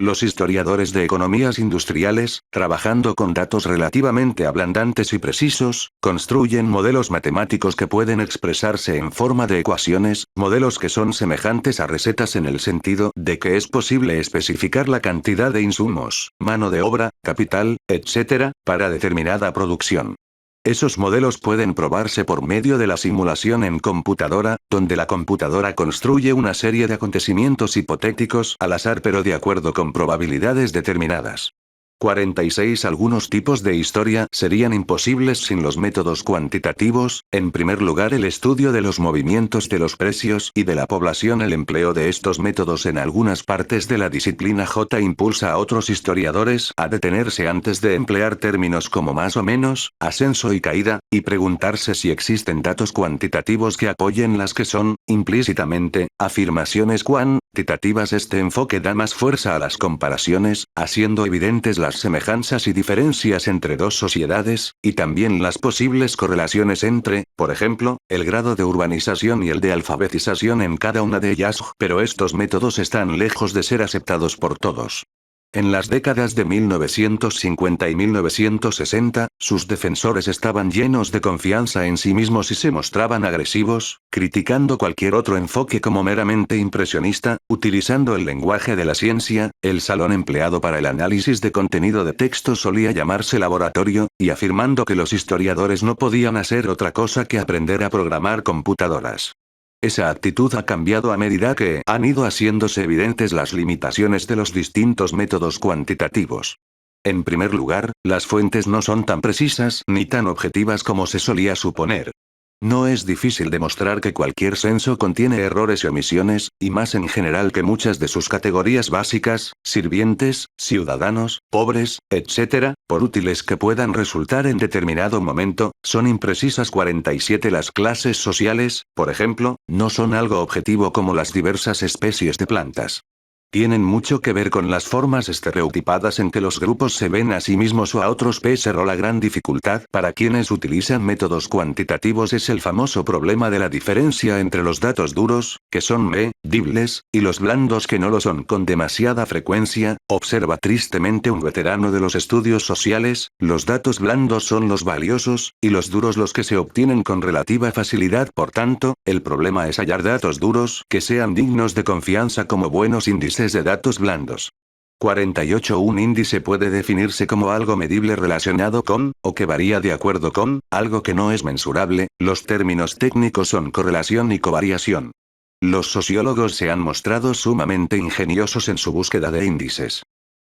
Los historiadores de economías industriales, trabajando con datos relativamente abundantes y precisos, construyen modelos matemáticos que pueden expresarse en forma de ecuaciones, modelos que son semejantes a recetas en el sentido de que es posible especificar la cantidad de insumos, mano de obra, capital, etc., para determinada producción. Esos modelos pueden probarse por medio de la simulación en computadora, donde la computadora construye una serie de acontecimientos hipotéticos al azar pero de acuerdo con probabilidades determinadas. 46 Algunos tipos de historia serían imposibles sin los métodos cuantitativos. En primer lugar, el estudio de los movimientos de los precios y de la población. El empleo de estos métodos en algunas partes de la disciplina impulsa a otros historiadores a detenerse antes de emplear términos como más o menos, ascenso y caída, y preguntarse si existen datos cuantitativos que apoyen las que son, implícitamente, afirmaciones cuantitativas. Este enfoque da más fuerza a las comparaciones, haciendo evidentes las las semejanzas y diferencias entre dos sociedades, y también las posibles correlaciones entre, por ejemplo, el grado de urbanización y el de alfabetización en cada una de ellas, pero estos métodos están lejos de ser aceptados por todos. En las décadas de 1950 y 1960, sus defensores estaban llenos de confianza en sí mismos y se mostraban agresivos, criticando cualquier otro enfoque como meramente impresionista, utilizando el lenguaje de la ciencia. El salón empleado para el análisis de contenido de texto solía llamarse laboratorio, y afirmando que los historiadores no podían hacer otra cosa que aprender a programar computadoras. Esa actitud ha cambiado a medida que han ido haciéndose evidentes las limitaciones de los distintos métodos cuantitativos. En primer lugar, las fuentes no son tan precisas ni tan objetivas como se solía suponer. No es difícil demostrar que cualquier censo contiene errores y omisiones, y más en general que muchas de sus categorías básicas, sirvientes, ciudadanos, pobres, etc., por útiles que puedan resultar en determinado momento, son imprecisas. 47 Las clases sociales, por ejemplo, no son algo objetivo como las diversas especies de plantas. Tienen mucho que ver con las formas estereotipadas en que los grupos se ven a sí mismos o a otros. Pero la gran dificultad para quienes utilizan métodos cuantitativos es el famoso problema de la diferencia entre los datos duros, que son medibles, y los blandos que no lo son con demasiada frecuencia, observa tristemente un veterano de los estudios sociales. Los datos blandos son los valiosos, y los duros los que se obtienen con relativa facilidad. Por tanto, el problema es hallar datos duros que sean dignos de confianza como buenos índices de datos blandos. 48 Un índice puede definirse como algo medible relacionado con, o que varía de acuerdo con, algo que no es mensurable. Los términos técnicos son correlación y covariación. Los sociólogos se han mostrado sumamente ingeniosos en su búsqueda de índices.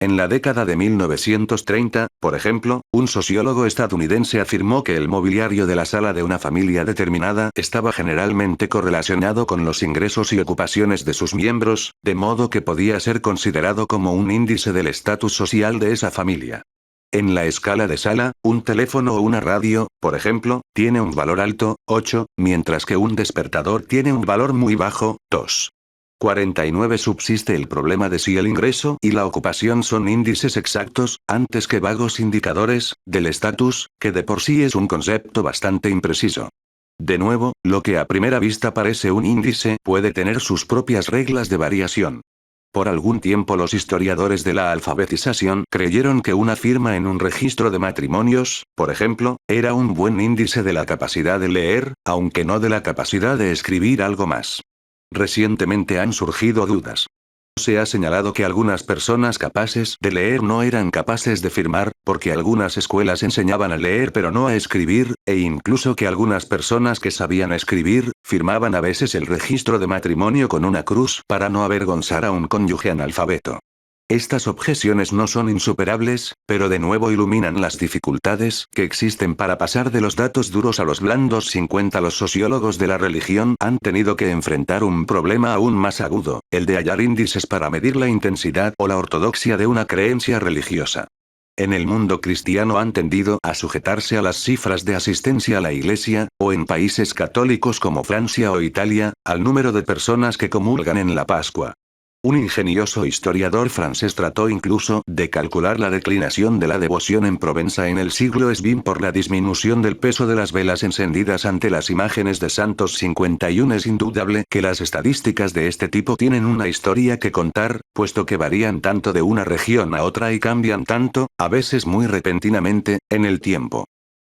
En la década de 1930, por ejemplo, un sociólogo estadounidense afirmó que el mobiliario de la sala de una familia determinada estaba generalmente correlacionado con los ingresos y ocupaciones de sus miembros, de modo que podía ser considerado como un índice del estatus social de esa familia. En la escala de sala, un teléfono o una radio, por ejemplo, tiene un valor alto, 8, mientras que un despertador tiene un valor muy bajo, 2. 49 Subsiste el problema de si el ingreso y la ocupación son índices exactos, antes que vagos indicadores, del estatus, que de por sí es un concepto bastante impreciso. De nuevo, lo que a primera vista parece un índice puede tener sus propias reglas de variación. Por algún tiempo los historiadores de la alfabetización creyeron que una firma en un registro de matrimonios, por ejemplo, era un buen índice de la capacidad de leer, aunque no de la capacidad de escribir algo más. Recientemente han surgido dudas. Se ha señalado que algunas personas capaces de leer no eran capaces de firmar, porque algunas escuelas enseñaban a leer pero no a escribir, e incluso que algunas personas que sabían escribir, firmaban a veces el registro de matrimonio con una cruz para no avergonzar a un cónyuge analfabeto. Estas objeciones no son insuperables, pero de nuevo iluminan las dificultades que existen para pasar de los datos duros a los blandos. 50 Los sociólogos de la religión han tenido que enfrentar un problema aún más agudo, el de hallar índices para medir la intensidad o la ortodoxia de una creencia religiosa. En el mundo cristiano han tendido a sujetarse a las cifras de asistencia a la iglesia, o en países católicos como Francia o Italia, al número de personas que comulgan en la Pascua. Un ingenioso historiador francés trató incluso de calcular la declinación de la devoción en Provenza en el siglo XX por la disminución del peso de las velas encendidas ante las imágenes de santos. 51 Es indudable que las estadísticas de este tipo tienen una historia que contar, puesto que varían tanto de una región a otra y cambian tanto, a veces muy repentinamente, en el tiempo.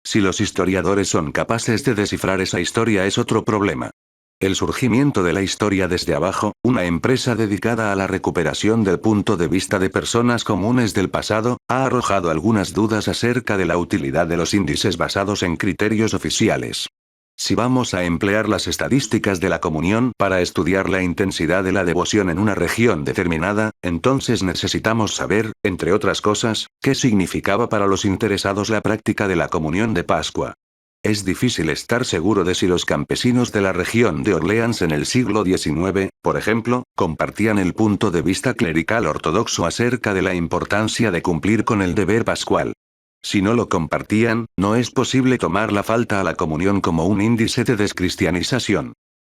Si los historiadores son capaces de descifrar esa historia es otro problema. El surgimiento de la historia desde abajo, una empresa dedicada a la recuperación del punto de vista de personas comunes del pasado, ha arrojado algunas dudas acerca de la utilidad de los índices basados en criterios oficiales. Si vamos a emplear las estadísticas de la comunión para estudiar la intensidad de la devoción en una región determinada, entonces necesitamos saber, entre otras cosas, qué significaba para los interesados la práctica de la comunión de Pascua. Es difícil estar seguro de si los campesinos de la región de Orleans en el siglo XIX, por ejemplo, compartían el punto de vista clerical ortodoxo acerca de la importancia de cumplir con el deber pascual. Si no lo compartían, no es posible tomar la falta a la comunión como un índice de descristianización.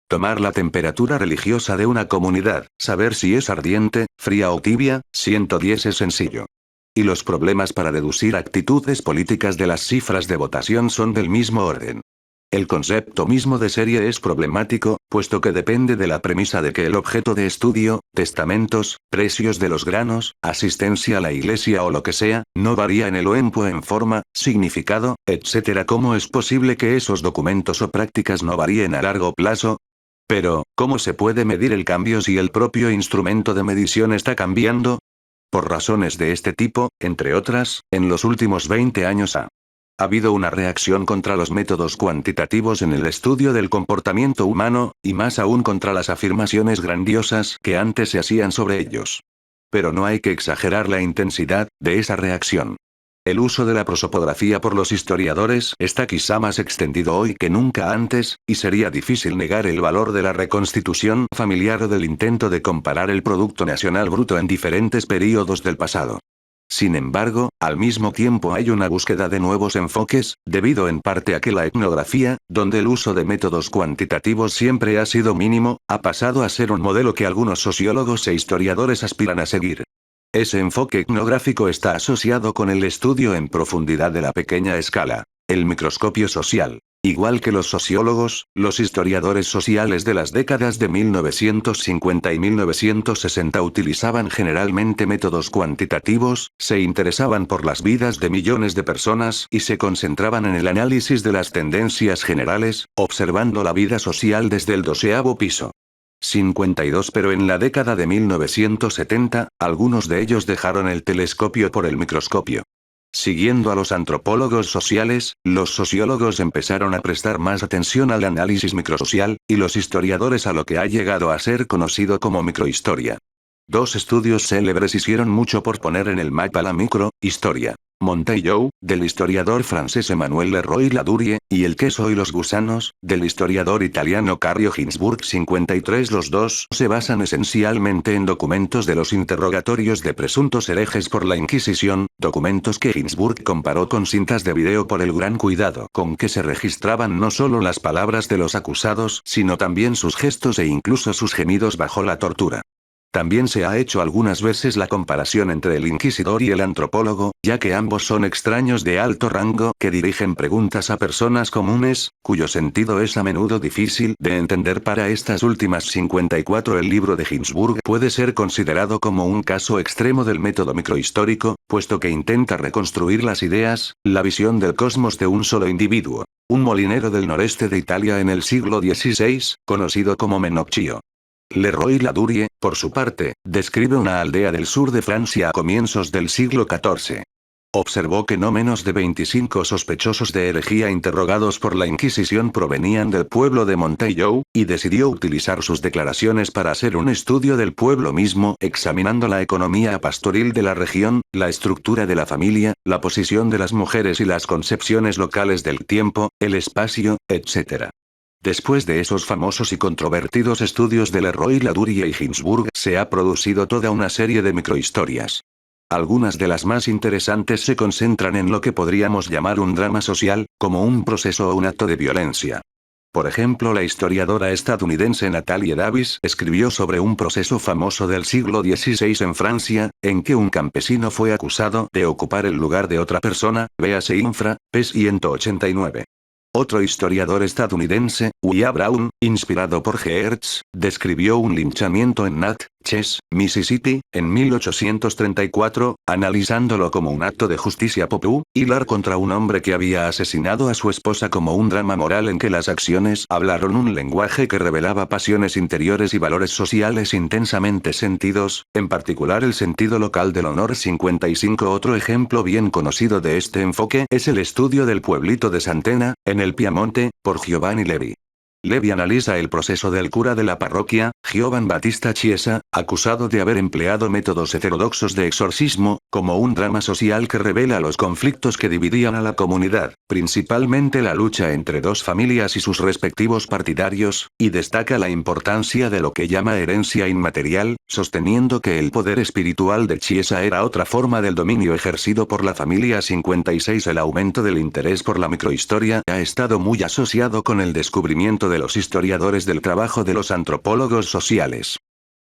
Tomar la temperatura religiosa de una comunidad, saber si es ardiente, fría o tibia, 110 es sencillo. Y los problemas para deducir actitudes políticas de las cifras de votación son del mismo orden. El concepto mismo de serie es problemático, puesto que depende de la premisa de que el objeto de estudio, testamentos, precios de los granos, asistencia a la iglesia o lo que sea, no varía en el tiempo en forma, significado, etc. ¿Cómo es posible que esos documentos o prácticas no varíen a largo plazo? Pero, ¿cómo se puede medir el cambio si el propio instrumento de medición está cambiando? Por razones de este tipo, entre otras, en los últimos 20 años ha habido una reacción contra los métodos cuantitativos en el estudio del comportamiento humano, y más aún contra las afirmaciones grandiosas que antes se hacían sobre ellos. Pero no hay que exagerar la intensidad de esa reacción. El uso de la prosopografía por los historiadores está quizá más extendido hoy que nunca antes, y sería difícil negar el valor de la reconstitución familiar o del intento de comparar el Producto Nacional Bruto en diferentes períodos del pasado. Sin embargo, al mismo tiempo hay una búsqueda de nuevos enfoques, debido en parte a que la etnografía, donde el uso de métodos cuantitativos siempre ha sido mínimo, ha pasado a ser un modelo que algunos sociólogos e historiadores aspiran a seguir. Ese enfoque etnográfico está asociado con el estudio en profundidad de la pequeña escala, el microscopio social. Igual que los sociólogos, los historiadores sociales de las décadas de 1950 y 1960 utilizaban generalmente métodos cuantitativos, se interesaban por las vidas de millones de personas y se concentraban en el análisis de las tendencias generales, observando la vida social desde el 12º piso. 52. Pero en la década de 1970, algunos de ellos dejaron el telescopio por el microscopio. Siguiendo a los antropólogos sociales, los sociólogos empezaron a prestar más atención al análisis microsocial, y los historiadores a lo que ha llegado a ser conocido como microhistoria. Dos estudios célebres hicieron mucho por poner en el mapa la microhistoria. Monteilhou, del historiador francés Emmanuel Leroy-Ladurie, y El queso y los gusanos, del historiador italiano Cario Ginzburg 53. Los dos se basan esencialmente en documentos de los interrogatorios de presuntos herejes por la Inquisición, documentos que Ginzburg comparó con cintas de video por el gran cuidado con que se registraban no solo las palabras de los acusados, sino también sus gestos e incluso sus gemidos bajo la tortura. También se ha hecho algunas veces la comparación entre el inquisidor y el antropólogo, ya que ambos son extraños de alto rango que dirigen preguntas a personas comunes, cuyo sentido es a menudo difícil de entender para estas últimas 54. El libro de Ginzburg puede ser considerado como un caso extremo del método microhistórico, puesto que intenta reconstruir las ideas, la visión del cosmos de un solo individuo, un molinero del noreste de Italia en el siglo XVI, conocido como Menocchio. Leroy-Ladurie, por su parte, describe una aldea del sur de Francia a comienzos del siglo XIV. Observó que no menos de 25 sospechosos de herejía interrogados por la Inquisición provenían del pueblo de Monteilhou, y decidió utilizar sus declaraciones para hacer un estudio del pueblo mismo, examinando la economía pastoril de la región, la estructura de la familia, la posición de las mujeres y las concepciones locales del tiempo, el espacio, etc. Después de esos famosos y controvertidos estudios de Leroy-Ladurie y Ginzburg, se ha producido toda una serie de microhistorias. Algunas de las más interesantes se concentran en lo que podríamos llamar un drama social, como un proceso o un acto de violencia. Por ejemplo, la historiadora estadounidense Natalie Davis escribió sobre un proceso famoso del siglo XVI en Francia, en que un campesino fue acusado de ocupar el lugar de otra persona, véase infra, p. 189. Otro historiador estadounidense, William Brown, inspirado por Geertz, describió un linchamiento en Natchez, Mississippi, en 1834, analizándolo como un acto de justicia popular contra un hombre que había asesinado a su esposa, como un drama moral en que las acciones hablaron un lenguaje que revelaba pasiones interiores y valores sociales intensamente sentidos, en particular el sentido local del honor. 55. Otro ejemplo bien conocido de este enfoque es el estudio del pueblito de Santena, en el Piamonte, por Giovanni Levi. Levi analiza el proceso del cura de la parroquia, Giovan Battista Chiesa, acusado de haber empleado métodos heterodoxos de exorcismo, como un drama social que revela los conflictos que dividían a la comunidad, principalmente la lucha entre dos familias y sus respectivos partidarios, y destaca la importancia de lo que llama herencia inmaterial, sosteniendo que el poder espiritual de Chiesa era otra forma del dominio ejercido por la familia. 56. El aumento del interés por la microhistoria ha estado muy asociado con el descubrimiento de los historiadores del trabajo de los antropólogos sociales.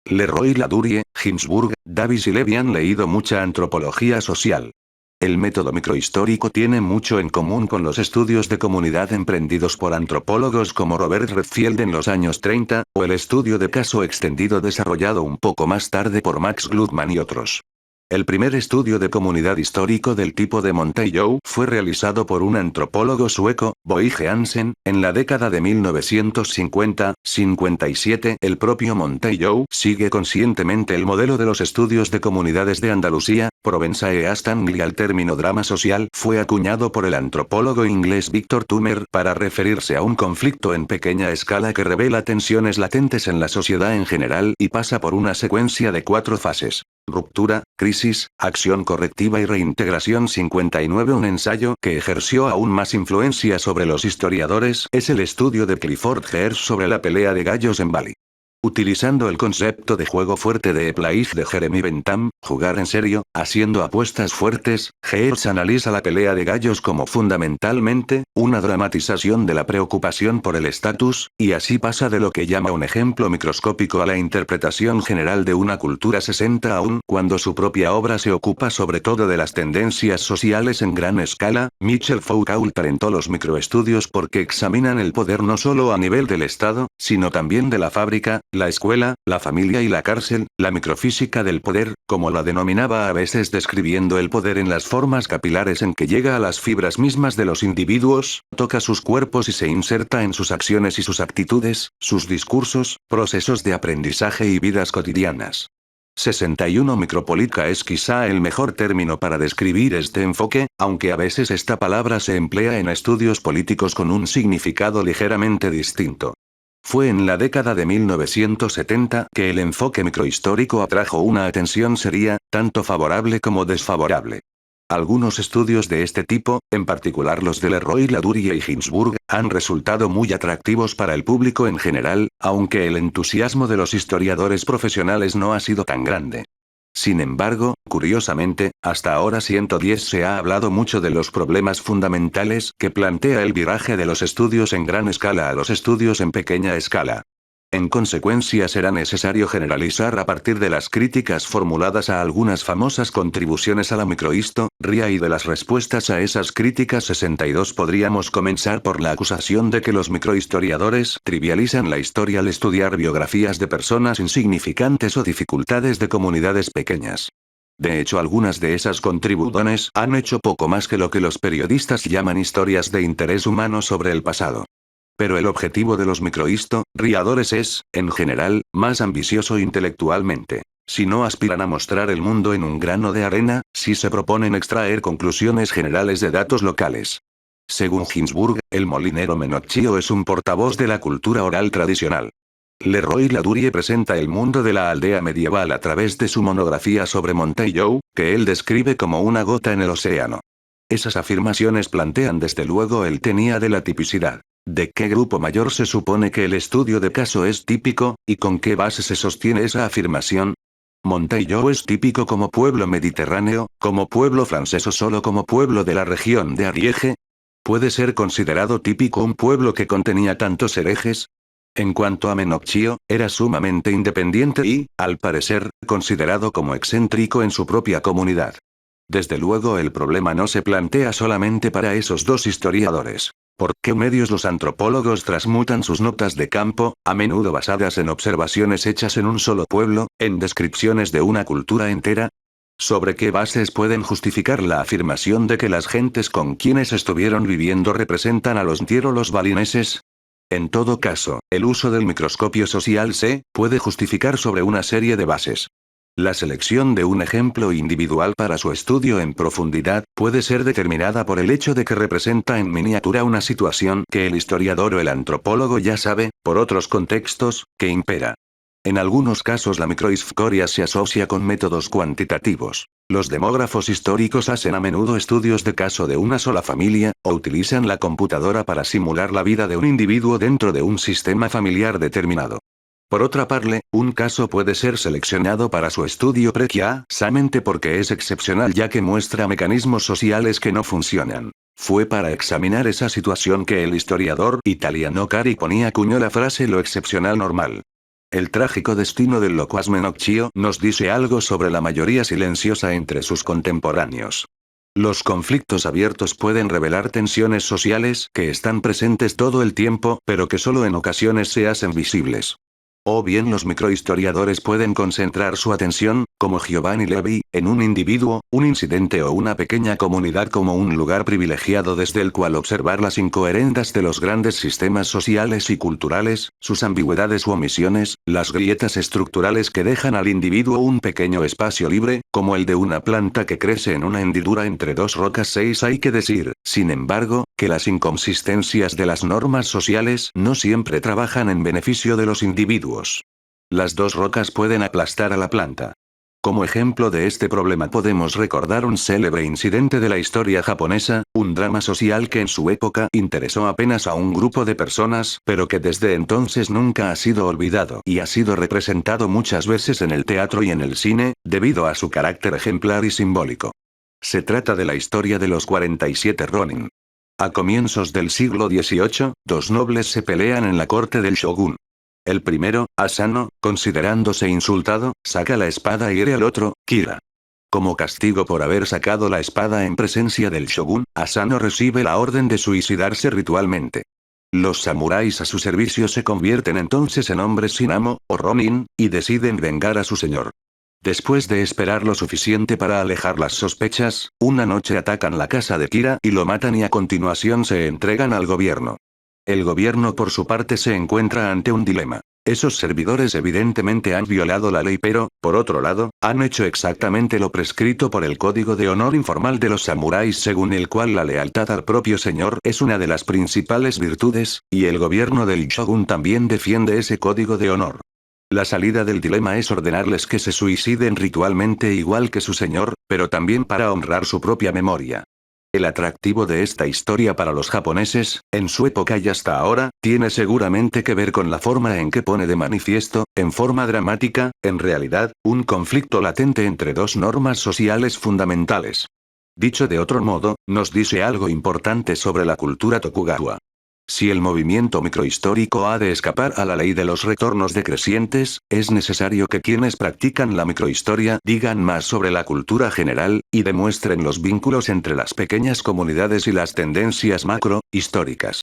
Leroy Ladurie, Ginsburg, Davis y Levy han leído mucha antropología social. El método microhistórico tiene mucho en común con los estudios de comunidad emprendidos por antropólogos como Robert Redfield en los años 30, o el estudio de caso extendido desarrollado un poco más tarde por Max Gluckman y otros. El primer estudio de comunidad histórico del tipo de Montello fue realizado por un antropólogo sueco, Boige Hansen, en la década de 1950-57. El propio Montello sigue conscientemente el modelo de los estudios de comunidades de Andalucía, Provenza e East Anglia. El término drama social fue acuñado por el antropólogo inglés Victor Tumer para referirse a un conflicto en pequeña escala que revela tensiones latentes en la sociedad en general y pasa por una secuencia de 4 fases. Ruptura, crisis, acción correctiva y reintegración. 59. Un ensayo que ejerció aún más influencia sobre los historiadores es el estudio de Clifford Geertz sobre la pelea de gallos en Bali. Utilizando el concepto de juego fuerte de Place de Jeremy Bentham, jugar en serio, haciendo apuestas fuertes, Geertz analiza la pelea de gallos como fundamentalmente, una dramatización de la preocupación por el estatus, y así pasa de lo que llama un ejemplo microscópico a la interpretación general de una cultura 60 aún cuando su propia obra se ocupa sobre todo de las tendencias sociales en gran escala. Michel Foucault talentó los microestudios porque examinan el poder no solo a nivel del Estado, sino también de la fábrica, la escuela, la familia y la cárcel. La microfísica del poder, como la denominaba a veces describiendo el poder en las formas capilares en que llega a las fibras mismas de los individuos, toca sus cuerpos y se inserta en sus acciones y sus actitudes, sus discursos, procesos de aprendizaje y vidas cotidianas. 61. Micropolítica es quizá el mejor término para describir este enfoque, aunque a veces esta palabra se emplea en estudios políticos con un significado ligeramente distinto. Fue en la década de 1970 que el enfoque microhistórico atrajo una atención seria, tanto favorable como desfavorable. Algunos estudios de este tipo, en particular los de Leroy Ladurie y Ginsburg, han resultado muy atractivos para el público en general, aunque el entusiasmo de los historiadores profesionales no ha sido tan grande. Sin embargo, curiosamente, hasta ahora 110 se ha hablado mucho de los problemas fundamentales que plantea el viraje de los estudios en gran escala a los estudios en pequeña escala. En consecuencia será necesario generalizar a partir de las críticas formuladas a algunas famosas contribuciones a la microhistoria y de las respuestas a esas críticas. 62. Podríamos comenzar por la acusación de que los microhistoriadores trivializan la historia al estudiar biografías de personas insignificantes o dificultades de comunidades pequeñas. De hecho, algunas de esas contribuciones han hecho poco más que lo que los periodistas llaman historias de interés humano sobre el pasado. Pero el objetivo de los microhistoriadores es, en general, más ambicioso intelectualmente. Si no aspiran a mostrar el mundo en un grano de arena, si se proponen extraer conclusiones generales de datos locales. Según Ginsburg, el molinero Menocchio es un portavoz de la cultura oral tradicional. Leroy Ladurie presenta el mundo de la aldea medieval a través de su monografía sobre Montello, que él describe como una gota en el océano. Esas afirmaciones plantean desde luego el tenía de la tipicidad. ¿De qué grupo mayor se supone que el estudio de caso es típico, y con qué base se sostiene esa afirmación? ¿Montello es típico como pueblo mediterráneo, como pueblo francés o solo como pueblo de la región de Ariège? ¿Puede ser considerado típico un pueblo que contenía tantos herejes? En cuanto a Menocchio, era sumamente independiente y, al parecer, considerado como excéntrico en su propia comunidad. Desde luego el problema no se plantea solamente para esos dos historiadores. ¿Por qué medios los antropólogos transmutan sus notas de campo, a menudo basadas en observaciones hechas en un solo pueblo, en descripciones de una cultura entera? ¿Sobre qué bases pueden justificar la afirmación de que las gentes con quienes estuvieron viviendo representan a los los balineses? En todo caso, el uso del microscopio social se puede justificar sobre una serie de bases. La selección de un ejemplo individual para su estudio en profundidad puede ser determinada por el hecho de que representa en miniatura una situación que el historiador o el antropólogo ya sabe, por otros contextos, que impera. En algunos casos la microhistoria se asocia con métodos cuantitativos. Los demógrafos históricos hacen a menudo estudios de caso de una sola familia, o utilizan la computadora para simular la vida de un individuo dentro de un sistema familiar determinado. Por otra parte, un caso puede ser seleccionado para su estudio precisamente porque es excepcional ya que muestra mecanismos sociales que no funcionan. Fue para examinar esa situación que el historiador italiano Cari Poni acuñó la frase lo excepcional normal. El trágico destino del locuaz Menocchio nos dice algo sobre la mayoría silenciosa entre sus contemporáneos. Los conflictos abiertos pueden revelar tensiones sociales que están presentes todo el tiempo, pero que solo en ocasiones se hacen visibles. O bien los microhistoriadores pueden concentrar su atención, como Giovanni Levi, en un individuo, un incidente o una pequeña comunidad como un lugar privilegiado desde el cual observar las incoherencias de los grandes sistemas sociales y culturales, sus ambigüedades u omisiones, las grietas estructurales que dejan al individuo un pequeño espacio libre, como el de una planta que crece en una hendidura entre dos rocas. 6. Hay que decir, sin embargo, que las inconsistencias de las normas sociales no siempre trabajan en beneficio de los individuos. Las dos rocas pueden aplastar a la planta. Como ejemplo de este problema podemos recordar un célebre incidente de la historia japonesa, un drama social que en su época interesó apenas a un grupo de personas, pero que desde entonces nunca ha sido olvidado y ha sido representado muchas veces en el teatro y en el cine, debido a su carácter ejemplar y simbólico. Se trata de la historia de los 47 Ronin. A comienzos del siglo XVIII, dos nobles se pelean en la corte del shogun. El primero, Asano, considerándose insultado, saca la espada y hiere al otro, Kira. Como castigo por haber sacado la espada en presencia del shogun, Asano recibe la orden de suicidarse ritualmente. Los samuráis a su servicio se convierten entonces en hombres sin amo, o ronin, y deciden vengar a su señor. Después de esperar lo suficiente para alejar las sospechas, una noche atacan la casa de Kira y lo matan y a continuación se entregan al gobierno. El gobierno por su parte se encuentra ante un dilema. Esos servidores evidentemente han violado la ley pero, por otro lado, han hecho exactamente lo prescrito por el código de honor informal de los samuráis según el cual la lealtad al propio señor es una de las principales virtudes, y el gobierno del shogun también defiende ese código de honor. La salida del dilema es ordenarles que se suiciden ritualmente igual que su señor, pero también para honrar su propia memoria. El atractivo de esta historia para los japoneses, en su época y hasta ahora, tiene seguramente que ver con la forma en que pone de manifiesto, en forma dramática, en realidad, un conflicto latente entre dos normas sociales fundamentales. Dicho de otro modo, nos dice algo importante sobre la cultura Tokugawa. Si el movimiento microhistórico ha de escapar a la ley de los retornos decrecientes, es necesario que quienes practican la microhistoria digan más sobre la cultura general, y demuestren los vínculos entre las pequeñas comunidades y las tendencias macro, históricas.